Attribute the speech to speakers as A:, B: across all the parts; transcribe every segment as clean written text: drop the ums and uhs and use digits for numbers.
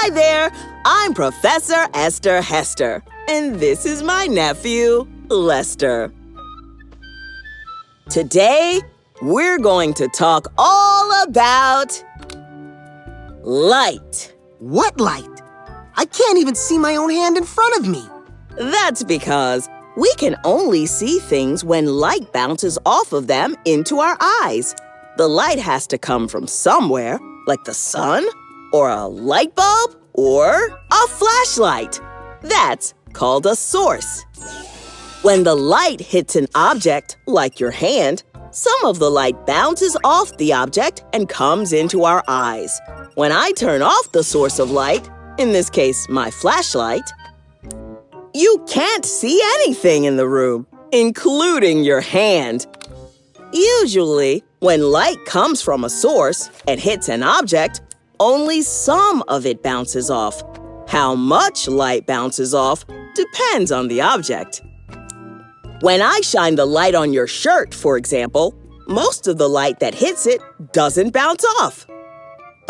A: Hi there, I'm Professor Esther Hester, and this is my nephew, Lester. Today, we're going to talk all about light.
B: What light? I can't even see my own hand in front of me.
A: That's because we can only see things when light bounces off of them into our eyes. The light has to come from somewhere, like the sun, or a light bulb, or a flashlight. That's called a source. When the light hits an object, like your hand, some of the light bounces off the object and comes into our eyes. When I turn off the source of light, in this case, my flashlight, you can't see anything in the room, including your hand. Usually, when light comes from a source and hits an object, only some of it bounces off. How much light bounces off depends on the object. When I shine the light on your shirt, for example, most of the light that hits it doesn't bounce off.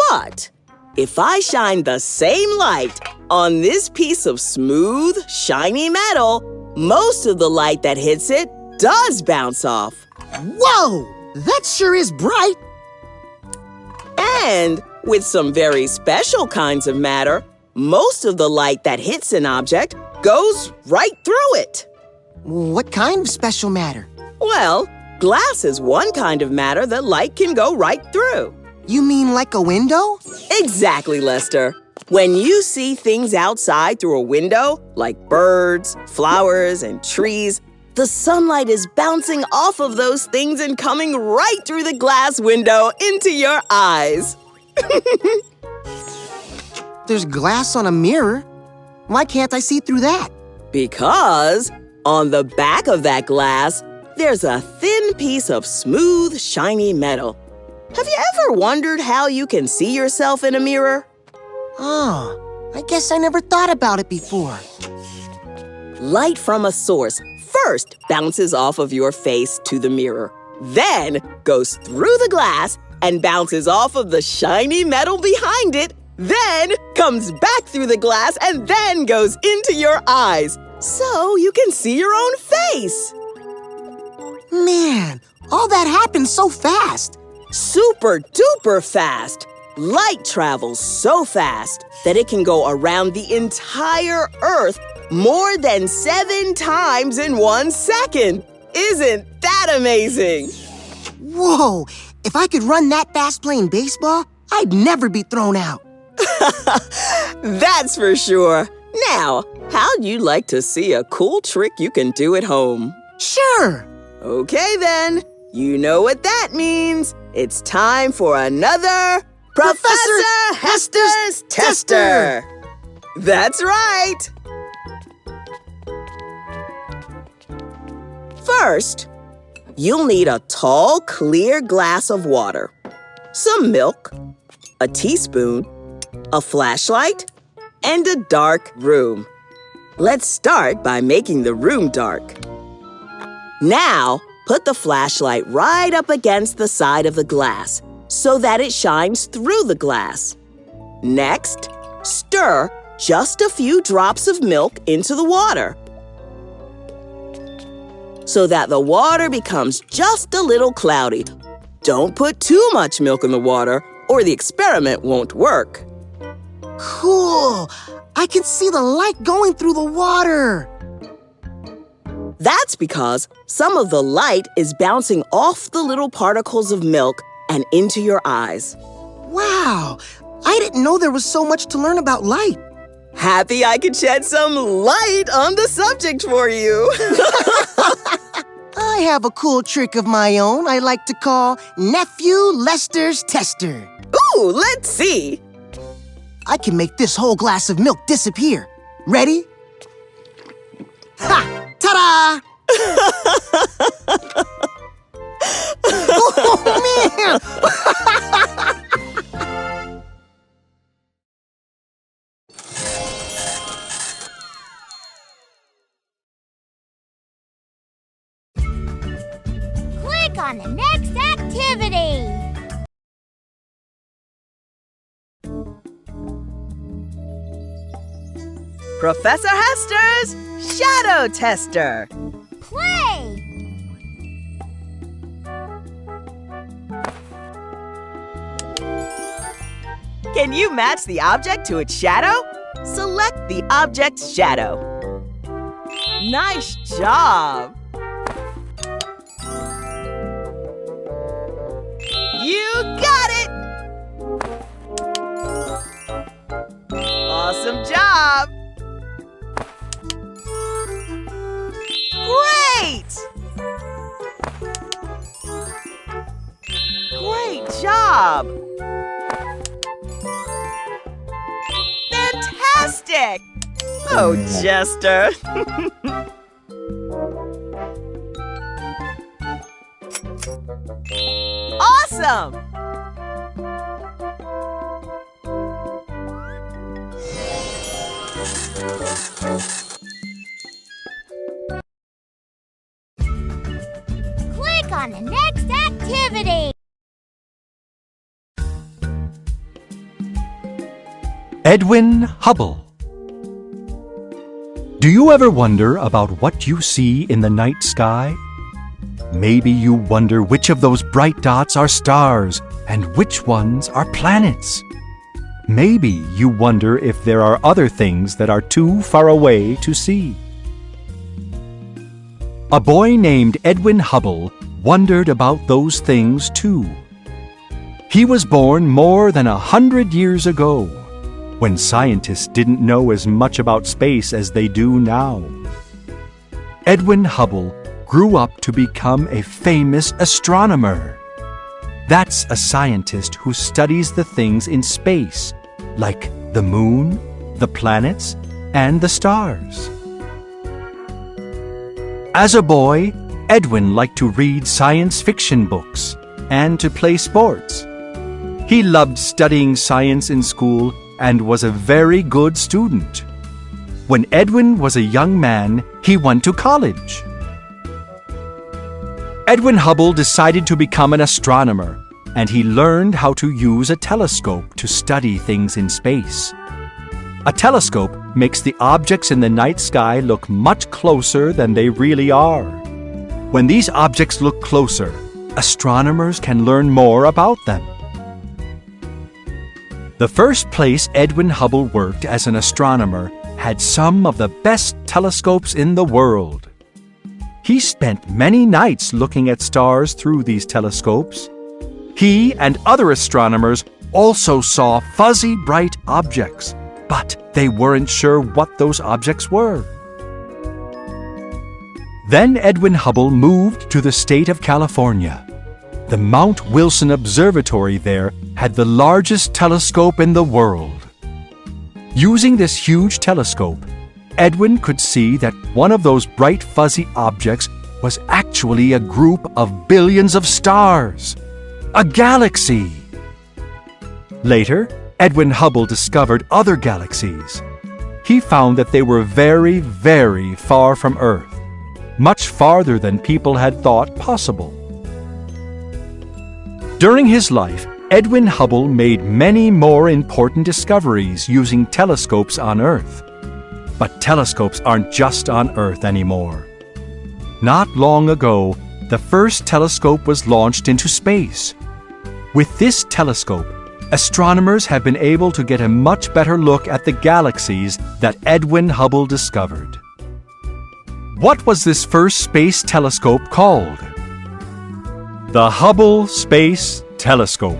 A: But if I shine the same light on this piece of smooth, shiny metal, most of the light that hits it does bounce off.
B: Whoa! That sure is bright.
A: And with some very special kinds of matter, most of the light that hits an object goes right through it.
B: What kind of special matter?
A: Well, glass is one kind of matter that light can go right through.
B: You mean like a window?
A: Exactly, Lester. When you see things outside through a window, like birds, flowers, and trees, the sunlight is bouncing off of those things and coming right through the glass window into your eyes.
B: There's glass on a mirror. Why can't I see through that?
A: Because on the back of that glass, there's a thin piece of smooth, shiny metal. Have you ever wondered how you can see yourself in a mirror?
B: Oh, I guess I never thought about it before.
A: Light from a source first bounces off of your face to the mirror, then goes through the glass and bounces off of the shiny metal behind it, then comes back through the glass and then goes into your eyes, so you can see your own face.
B: Man, all that happened so fast.
A: Super duper fast. Light travels so fast that it can go around the entire Earth more than 7 times in 1 second. Isn't that amazing?
B: Whoa, if I could run that fast playing baseball, I'd never be thrown out.
A: That's for sure. Now, how'd you like to see a cool trick you can do at home?
B: Sure.
A: Okay then, you know what that means. It's time for another Professor Hester's Tester. That's right. First, you'll need a tall, clear glass of water, some milk, a teaspoon, a flashlight, and a dark room. Let's start by making the room dark. Now, put the flashlight right up against the side of the glass so that it shines through the glass. Next, stir just a few drops of milk into the water so that the water becomes just a little cloudy. Don't put too much milk in the water or the experiment won't work.
B: Cool. I can see the light going through the water.
A: That's because some of the light is bouncing off the little particles of milk and into your eyes.
B: Wow, I didn't know there was so much to learn about light.
A: Happy I could shed some light on the subject for you.
B: I have a cool trick of my own I like to call Nephew Lester's Tester.
A: Ooh, let's see.
B: I can make this whole glass of milk disappear. Ready? Ha! Ta-da! Oh, man!
C: Click on the next activity.
A: Professor Hester's Shadow Tester.
C: Play!
A: Can you match the object to its shadow? Select the object's shadow. Nice job! You got it! Awesome job! Great! Great job! Fantastic! Oh, Jester! Awesome!
C: Click on the next activity.
D: Edwin Hubble. Do you ever wonder about what you see in the night sky? Maybe you wonder which of those bright dots are stars and which ones are planets. Maybe you wonder if there are other things that are too far away to see. A boy named Edwin Hubble wondered about those things too. He was born more than 100 years ago, when scientists didn't know as much about space as they do now. Edwin Hubble grew up to become a famous astronomer. That's a scientist who studies the things in space, like the moon, the planets, and the stars. As a boy, Edwin liked to read science fiction books and to play sports. He loved studying science in school and was a very good student. When Edwin was a young man, he went to college. Edwin Hubble decided to become an astronomer, and he learned how to use a telescope to study things in space. A telescope makes the objects in the night sky look much closer than they really are. When these objects look closer, astronomers can learn more about them. The first place Edwin Hubble worked as an astronomer had some of the best telescopes in the world. He spent many nights looking at stars through these telescopes. He and other astronomers also saw fuzzy bright objects, but they weren't sure what those objects were. Then Edwin Hubble moved to the state of California. The Mount Wilson Observatory there had the largest telescope in the world. Using this huge telescope, Edwin could see that one of those bright fuzzy objects was actually a group of billions of stars, a galaxy. Later, Edwin Hubble discovered other galaxies. He found that they were very, very far from Earth, much farther than people had thought possible. During his life, Edwin Hubble made many more important discoveries using telescopes on Earth. But telescopes aren't just on Earth anymore. Not long ago, the first telescope was launched into space. With this telescope, astronomers have been able to get a much better look at the galaxies that Edwin Hubble discovered. What was this first space telescope called? The Hubble Space Telescope.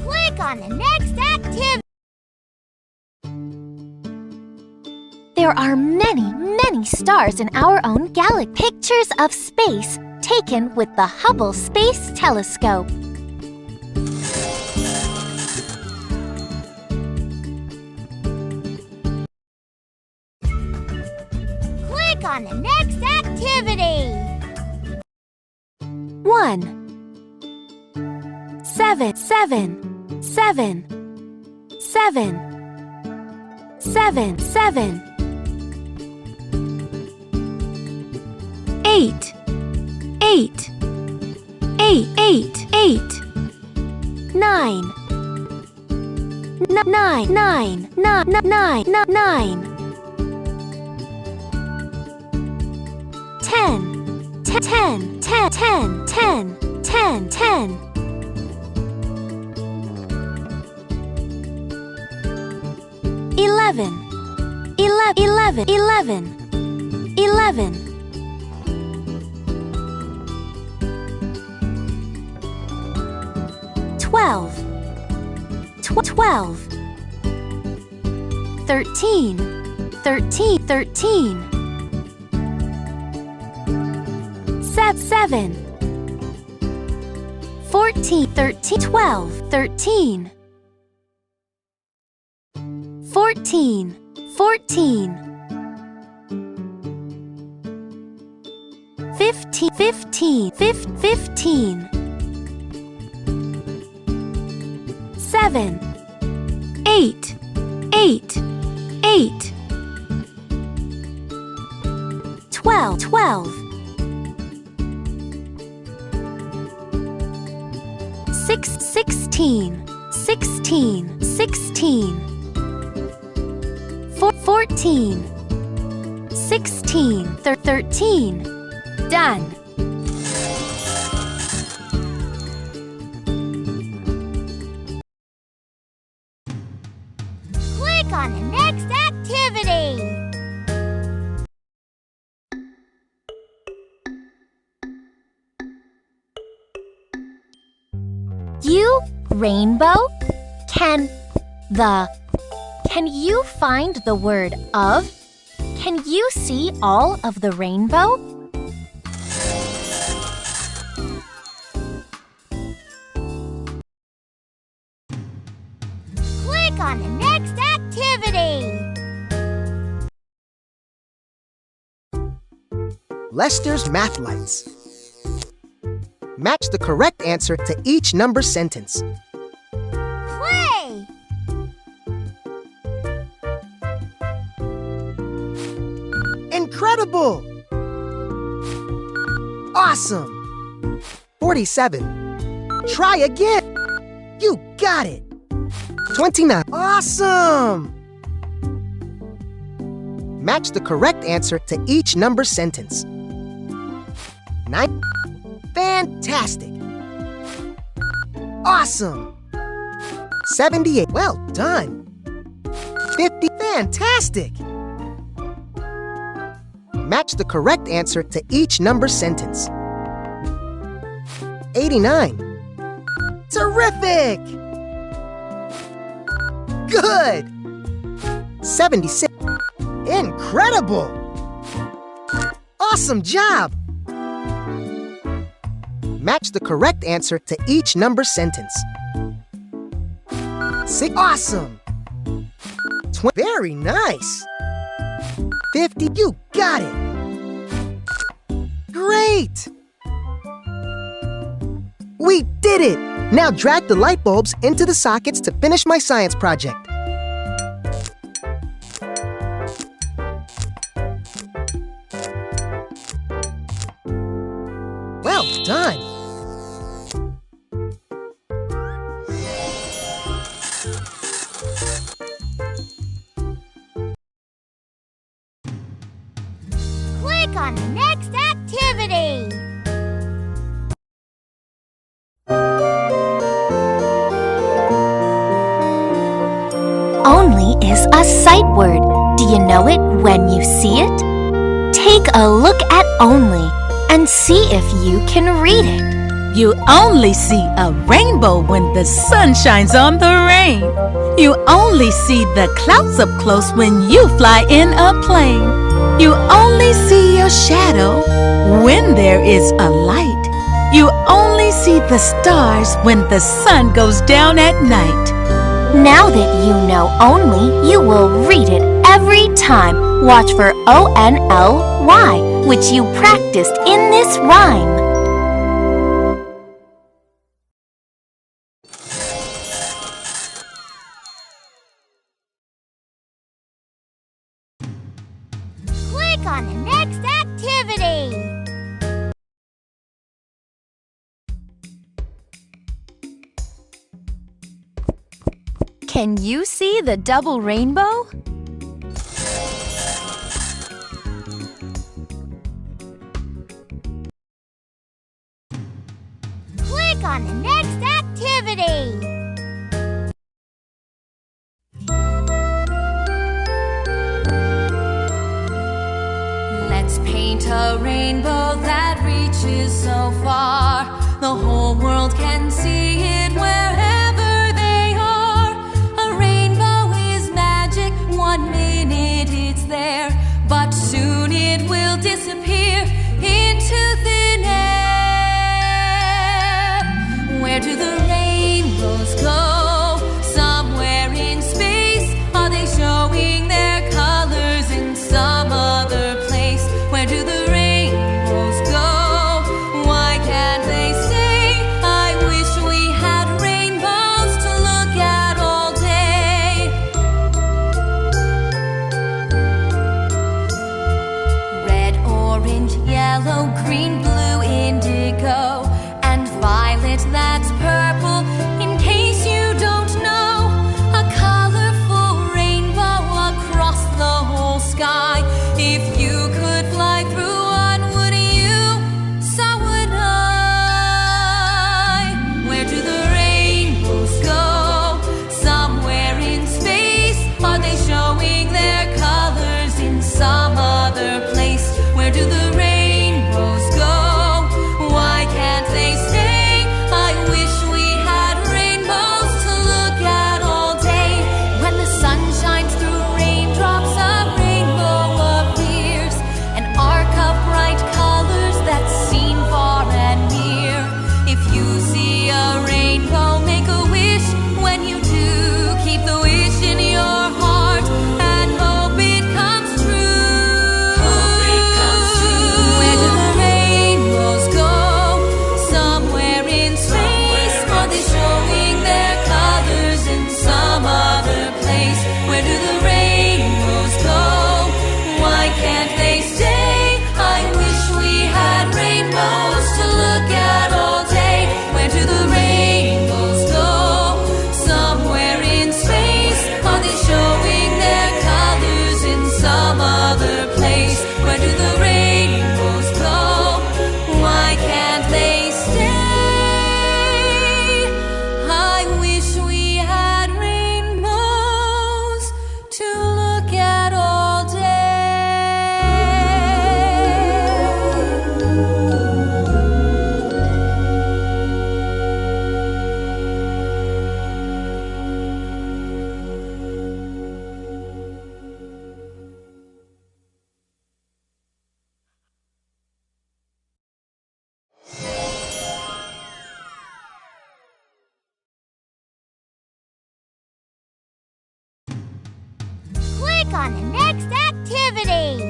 C: Click on the next activity.
E: There are many, many stars in our own galaxy. Pictures of space taken with the Hubble Space Telescope.
C: Click on the next activity.
E: 1. seven, seven, seven, seven, seven, seven. 8, 8, 8, 8, 8. 9, 9, 9, 9, 9, 9. 10, 10, 10, 10, 10, 10, 10. 11, 11, 11, 11. 12, 12. 13, 13, 13. 7, 14, 13, 12, 13. 14, 14. 15, 15, 15. 7, 8, 8, 8. 12, 12. 16, 16, 16. 14, 16, 13. Done.
C: Click on the next activity.
E: You, rainbow, can you find the word of? Can you see all of the rainbow?
C: Click on the next activity.
B: Lester's Math Lights. Match the correct answer to each number sentence.
C: Play.
B: Incredible! Awesome! 47. Try again. You got it. 29. Awesome! Match the correct answer to each number sentence. 9. Fantastic! Awesome! 78. Well done! 50. Fantastic! Match the correct answer to each number sentence. 89. Terrific! Good! 76. Incredible! Awesome job! Match the correct answer to each number sentence. 6. Awesome! Very nice! 50. You got it! Great! We did it! Now drag the light bulbs into the sockets to finish my science project. Well done!
C: Click on the next activity.
E: Only is a sight word. Do you know it when you see it? Take a look at only and see if you can read it.
F: You only see a rainbow when the sun shines on the rain. You only see the clouds up close when you fly in a plane. You only see your shadow when there is a light. You only see the stars when the sun goes down at night.
E: Now that you know only, you will read it every time. Watch for O-N-L-Y, which you practiced in this rhyme.
C: Click on the next activity.
E: Can you see the double rainbow?
C: Click on the next activity.
F: Let's paint a rainbow that reaches so far. The whole world can see it wherever they are. A rainbow is magic, 1 minute it's there, but soon it will disappear into thin air. Where do the rainbows go? Somewhere in space. Are they showing their colors in some other place? Where do the rainbows go? Why can't they stay? I wish we had rainbows to look at all day. Red, orange, yellow, green, blue, indigo, and violet, that's purple. In case you don't know, a colorful rainbow across the whole sky. If you could fly through one, would you? So would I. Where do the rainbows go? Somewhere in space. Are they showing their colors in some other place? Where do the rainbows go? Why can't they stay? I wish we had rainbows to look at all day. When the sun shines through raindrops, a rainbow appears, an arc of bright colors that's seen far and near. If you see a rainbow, make a wish. When you do, keep the wish in your heart and hope it comes true. Where do the rainbows go? Somewhere in space. Are they showing their colors in some other place? Where do the rainbows go? Why can't they stay? I wish we had rainbows to look at all day. Where do the rainbows go? Somewhere in space. Are they showing their colors in some other place? Where do the rainbows go? Why can't they stay? I wish we had rainbows to look at all day.
C: Click on the next activity.